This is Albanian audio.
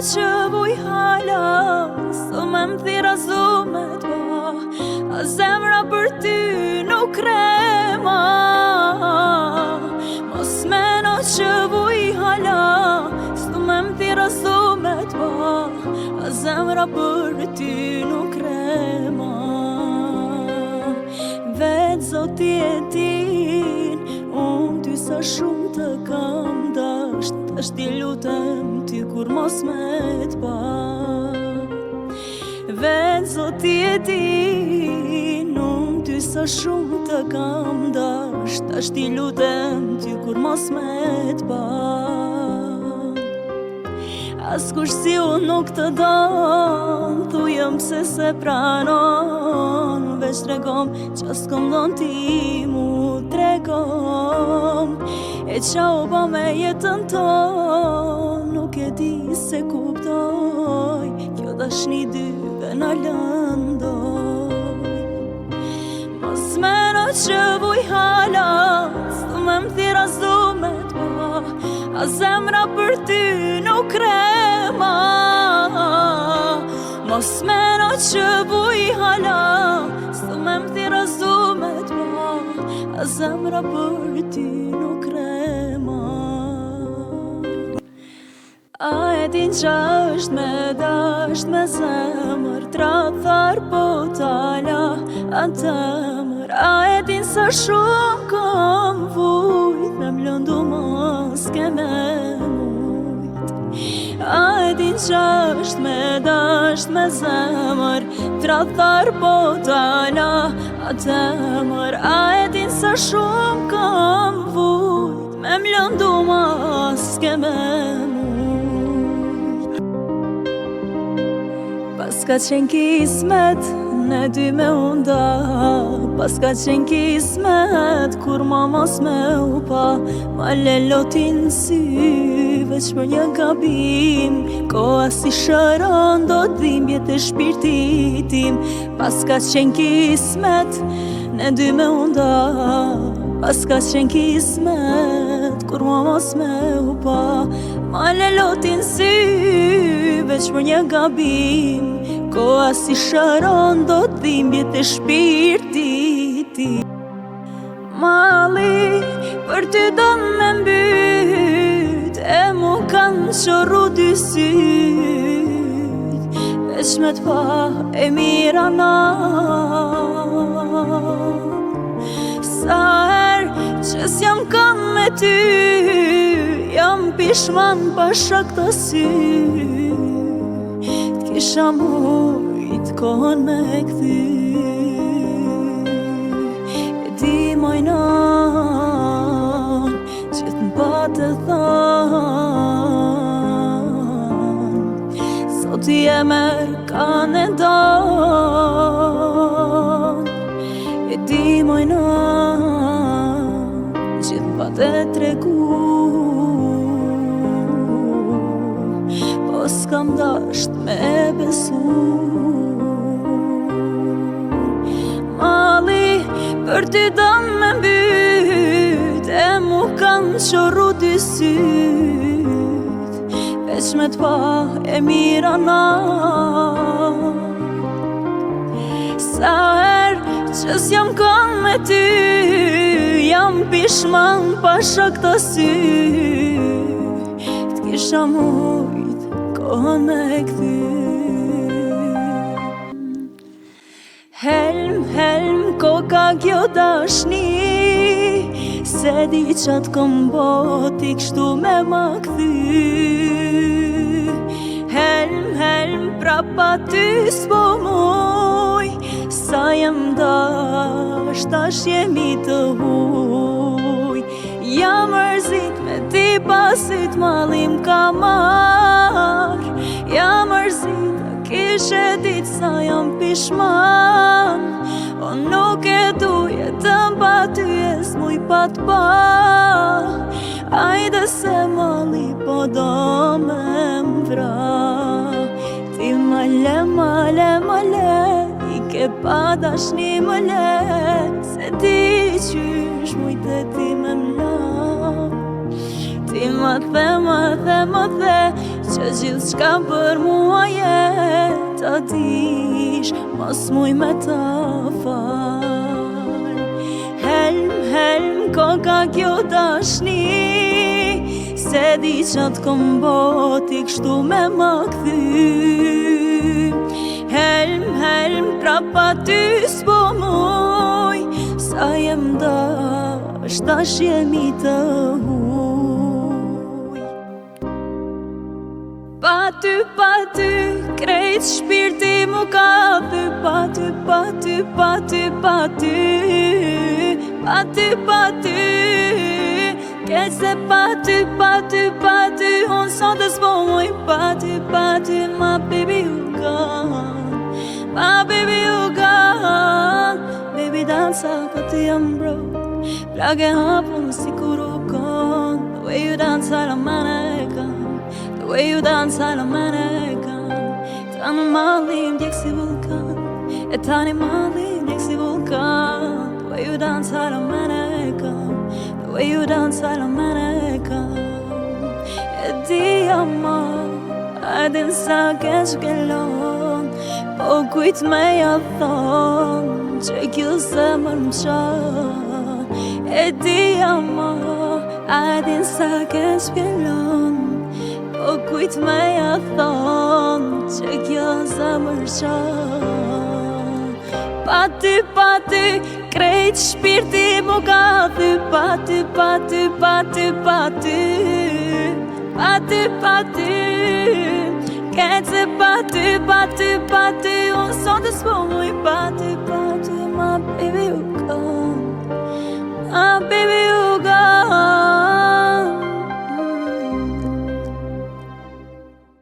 që vuj hala, së me më thira zume t'ba, a zemra për ty nuk krema. Mos meno që vuj hala, së me më thira zume t'ba, a zemra për ty nuk krema. Vetë Zoti e din, unë ty sa shumë të kam dasht, tash ti lutem ty kur mos me t'pa. Vetë Zoti e din, unë ty sa shumë të kam dasht, tash ti lutem ty kur mos me t'pa. Askush si unë nuk të don, thujem pse se pranon, veç tregom qa s'kom don ti mu tregom. E qa u ba me jetën ton, nuk e di se kuptoj, kjo dashni dyve na lëndoj. Mos meno që vuj hala, s'u me më thira zume t'ba, a zemra për ty nuk krema. Mos meno që vuj hala, s'u me më thira zume t'ba, a zemra për ty nuk krema. A e din qa është me dasht me zemër, tradhar po t'ala a temër. A e din sa shumë kom vujt, me mlëndu mos ke me mujt. A e din qa është me dasht me zemër, tradhar po t'ala a temër. A e din sa shumë kom vujt, me mlëndu mos ke me mujt. Pas ka qenë kismet, ne dy me unda, pas ka qenë kismet, kur ma mos me upa, ma le lotin sy, veç për një gabim, koha si shëron do dhimbje të shpirtit tim. Pas ka qenë kismet, ne dy me unda, pas ka qenë kismet, kur ma mos me upa, ma le lotin sy, veç për një gabim, koha si shëron do dhimbje të shpirtit tim. Mali për ty do me mbyt, e mu kanë qorru dy syt, veç me t'pa e mira na. Sa her që s'jam kam me ty, jam pishman pa shak të sy, t'kisha mujt kohën me këthy. E di mojnon që t'mpa të than, Zoti e merr kanë e don. E di mojnon që t'mpa të tregu, po s'kam dasht me besu. Mali për ty do me mbyt, e mu kanë qorru dy syt, veç me t'pa e mira na. Sa her që s'jam kanë me ty, jam pishman pa shak të sy, t'kisha mujt kohën me këthy. Helm, helm, koka kjo dashni, se di qatë kom boti kështu me ma këthy. Helm, helm, prapa ty s'po muj, sa jem dash, tash jemi të huj. Jam mërzit me ti pasit malim ka mar, jam mërzit a kishe dit sa jam pishman. O nuk e du jetëm pa ty, e s'muj pa t'pa, ajde se mali po do me m'vra. Ti male, male, male, i ke pa dashni më le, se ti qysh mujt e ti me m'la. Ti ma the, që që gjithë qka për mua jet a dish, mos muj me ta fal. Helm, helm, koka kjo dashni, se di qatë kom boti kështu me ma kthy. Helm, helm, prapa ty s'po muj, sa jem dash, tash jemi të huj. Pa ty, krejt shpirti mu ka thy. Pa ty, pa ty, keq se pa ty, unë sot e s'po muj. Pa ty, my baby you gone, my baby you gone. Baby dansa pa ty jam broke, plage hapun si kur u kon. The way you dance alla mene e kan, the way you dance alla mene e kan. Tani malim djek si vulkan, e tani malim djek si vulkan. The way you dance alla mene e kan, the way you dance alla mene e kan. E di ama, a din sa keq kellon, po kujt me ja thon, që kjo zemër m'qan. E di ama, a din sa keq kellon, po kujt me ja thon, që kjo zemër m'qan. Pa ty, krejt shpirti mu ka thy. Pa ty, keq se pa ty, unë sot e s'po muj. Pa ty, my baby you gone, my baby you